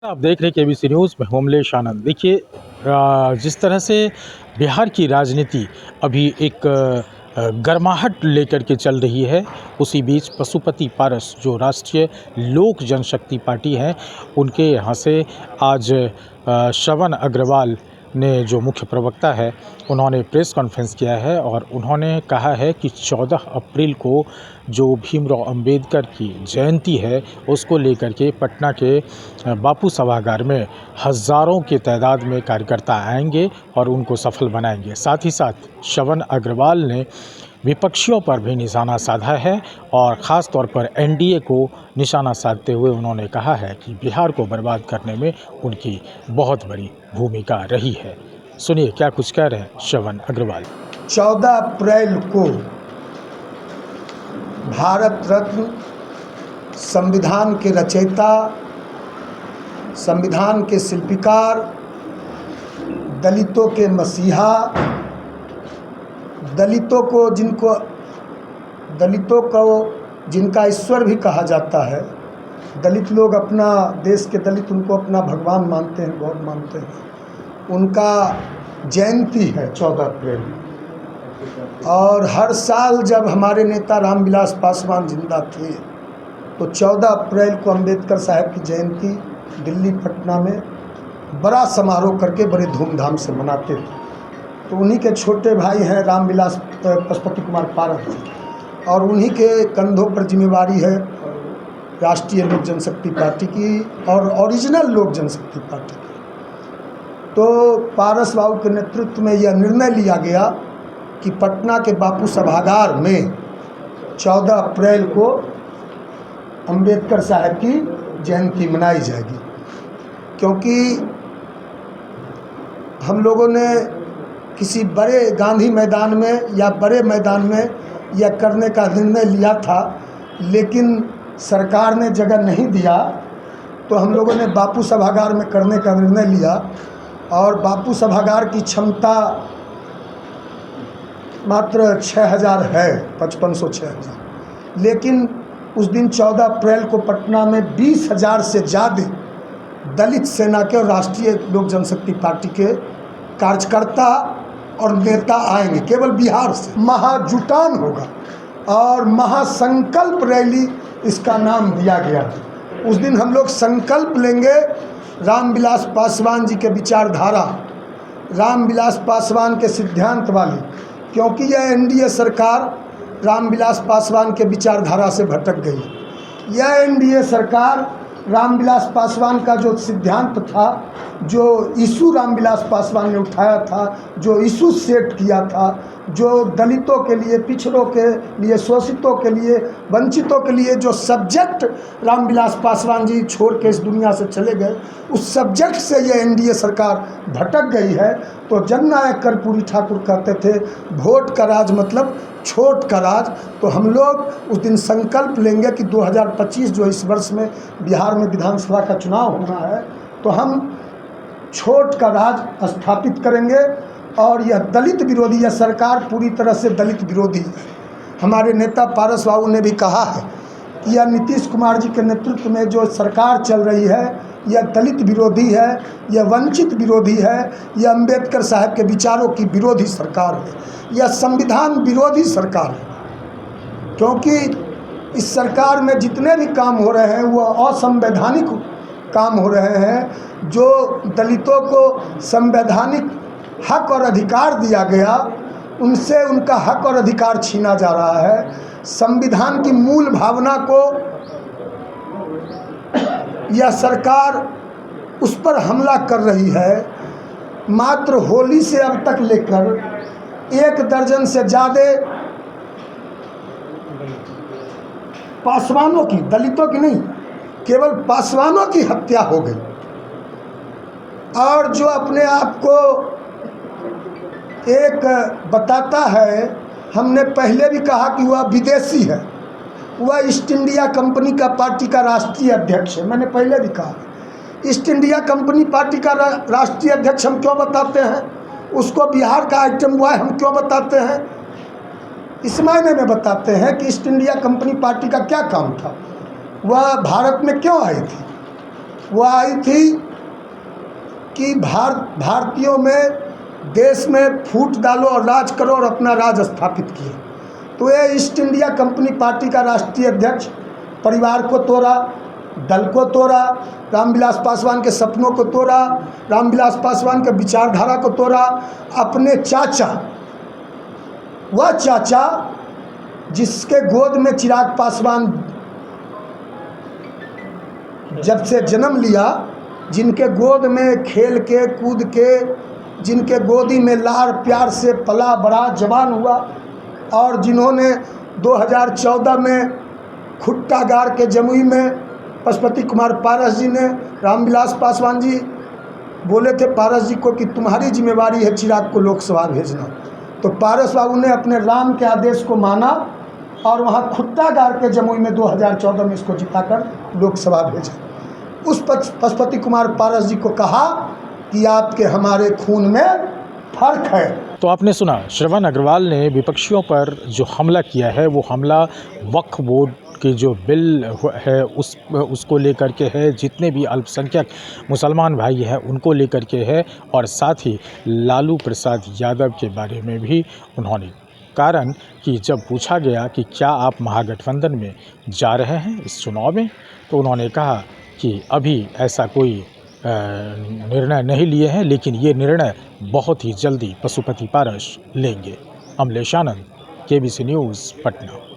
आप देख रहे हैं केबीसी न्यूज़ में होमलेश आनंद। देखिए जिस तरह से बिहार की राजनीति अभी एक गर्माहट लेकर के चल रही है, उसी बीच पशुपति पारस जो राष्ट्रीय लोक जनशक्ति पार्टी है, उनके यहाँ से आज श्रवण अग्रवाल ने जो मुख्य प्रवक्ता है, उन्होंने प्रेस कॉन्फ्रेंस किया है और उन्होंने कहा है कि 14 अप्रैल को जो भीमराव अंबेडकर की जयंती है, उसको लेकर के पटना के बापू सभागार में हज़ारों की तादाद में कार्यकर्ता आएंगे और उनको सफल बनाएंगे। साथ ही साथ श्रवण अग्रवाल ने विपक्षियों पर भी निशाना साधा है और ख़ास तौर पर एनडीए को निशाना साधते हुए उन्होंने कहा है कि बिहार को बर्बाद करने में उनकी बहुत बड़ी भूमिका रही है। सुनिए क्या कुछ कह रहे हैं श्रवण अग्रवाल। 14 अप्रैल को भारत रत्न, संविधान के रचयिता, संविधान के शिल्पकार, दलितों के मसीहा, दलितों को जिनका ईश्वर भी कहा जाता है। दलित लोग अपना, देश के दलित उनको अपना भगवान मानते हैं, गॉड मानते हैं। उनका जयंती है 14 अप्रैल। और हर साल जब हमारे नेता रामविलास पासवान जिंदा थे तो 14 अप्रैल को अंबेडकर साहब की जयंती दिल्ली, पटना में बड़ा समारोह करके बड़े धूमधाम से मनाते थे। तो उन्हीं के छोटे भाई हैं रामविलास पशुपति कुमार पारस, और उन्हीं के कंधों पर जिम्मेवारी है राष्ट्रीय लोक जनशक्ति पार्टी की और ओरिजिनल लोक जनशक्ति पार्टी की। तो पारस बाबू के नेतृत्व में यह निर्णय लिया गया कि पटना के बापू सभागार में 14 अप्रैल को अंबेडकर साहब की जयंती मनाई जाएगी। क्योंकि हम लोगों ने किसी बड़े गांधी मैदान में या बड़े मैदान में यह करने का निर्णय लिया था, लेकिन सरकार ने जगह नहीं दिया, तो हम लोगों ने बापू सभागार में करने का निर्णय लिया। और बापू सभागार की क्षमता मात्र 6000 है, 5500-6000, लेकिन उस दिन 14 अप्रैल को पटना में 20,000 से ज़्यादा दलित सेना के और राष्ट्रीय लोक जनशक्ति पार्टी के कार्यकर्ता और नेता आएंगे, केवल बिहार से। महाजुटान होगा और महासंकल्प रैली इसका नाम दिया गया है। उस दिन हम लोग संकल्प लेंगे रामविलास पासवान जी के विचारधारा, रामविलास पासवान के सिद्धांत वाली, क्योंकि यह एनडीए सरकार रामविलास पासवान के विचारधारा से भटक गई। यह एनडीए सरकार रामविलास पासवान का जो सिद्धांत था, जो इशू रामविलास पासवान ने उठाया था, जो इशू सेट किया था, जो दलितों के लिए, पिछड़ों के लिए, शोषितों के लिए, वंचितों के लिए जो सब्जेक्ट रामविलास पासवान जी छोड़ के इस दुनिया से चले गए, उस सब्जेक्ट से ये एनडीए सरकार भटक गई है। तो जननायक कर्पूरी ठाकुर कहते थे, वोट का राज मतलब छोट का राज। तो हम लोग उस दिन संकल्प लेंगे कि 2025 जो इस वर्ष में बिहार में विधानसभा का चुनाव होना है, तो हम छोट का राज स्थापित करेंगे। और यह दलित विरोधी, यह सरकार पूरी तरह से दलित विरोधी है। हमारे नेता पारस बाबू ने भी कहा है कि यह नीतीश कुमार जी के नेतृत्व में जो सरकार चल रही है, यह दलित विरोधी है, यह वंचित विरोधी है, यह अंबेडकर साहब के विचारों की विरोधी सरकार है, यह संविधान विरोधी सरकार है। क्योंकि इस सरकार में जितने भी काम हो रहे हैं वह असंवैधानिक काम हो रहे हैं। जो दलितों को संवैधानिक हक और अधिकार दिया गया, उनसे उनका हक और अधिकार छीना जा रहा है। संविधान की मूल भावना को यह सरकार उस पर हमला कर रही है। मात्र होली से अब तक लेकर 1 दर्जन से ज़्यादा पासवानों की, दलितों की नहीं, केवल पासवानों की हत्या हो गई। और जो अपने आप को एक बताता है, हमने पहले भी कहा कि वह विदेशी है, वह ईस्ट इंडिया कंपनी का पार्टी का राष्ट्रीय अध्यक्ष है। मैंने पहले भी कहा ईस्ट इंडिया कंपनी पार्टी का राष्ट्रीय अध्यक्ष हम क्यों बताते हैं, उसको बिहार का आइटम बॉय हम क्यों बताते हैं? इस मायने में बताते हैं कि ईस्ट इंडिया कंपनी पार्टी का क्या काम था, वह भारत में क्यों आई थी। वो आई थी कि भारतीयों में देश में फूट डालो और राज करो और अपना राज स्थापित किए। तो ये ईस्ट इंडिया कंपनी पार्टी का राष्ट्रीय अध्यक्ष परिवार को तोड़ा, दल को तोड़ा, रामविलास पासवान के सपनों को तोड़ा, रामविलास पासवान के विचारधारा को तोड़ा। अपने चाचा, वह चाचा जिसके गोद में चिराग पासवान जब से जन्म लिया, जिनके गोद में खेल के कूद के, जिनके गोदी में लाड़ प्यार से पला बड़ा जवान हुआ, और जिन्होंने 2014 में खुट्टा गाड़ के जमुई में पशुपति कुमार पारस जी ने, रामविलास पासवान जी बोले थे पारस जी को कि तुम्हारी जिम्मेवारी है चिराग को लोकसभा भेजना। तो पारस बाबू ने अपने राम के आदेश को माना और वहाँ खुट्टा गाड़ के जमुई में 2014 में इसको जिताकर लोकसभा भेजा। उस पशुपति कुमार पारस जी को कहा कि आपके हमारे खून में फर्क है। तो आपने सुना, श्रवण अग्रवाल ने विपक्षियों पर जो हमला किया है वो हमला वक्फ बोर्ड के जो बिल है उसको लेकर के है, जितने भी अल्पसंख्यक मुसलमान भाई हैं उनको लेकर के है, और साथ ही लालू प्रसाद यादव के बारे में भी उन्होंने, कारण कि जब पूछा गया कि क्या आप महागठबंधन में जा रहे हैं इस चुनाव में, तो उन्होंने कहा कि अभी ऐसा कोई निर्णय नहीं लिए हैं, लेकिन ये निर्णय बहुत ही जल्दी पशुपति पारस लेंगे। अमलेश आनंद, KBC न्यूज़, पटना।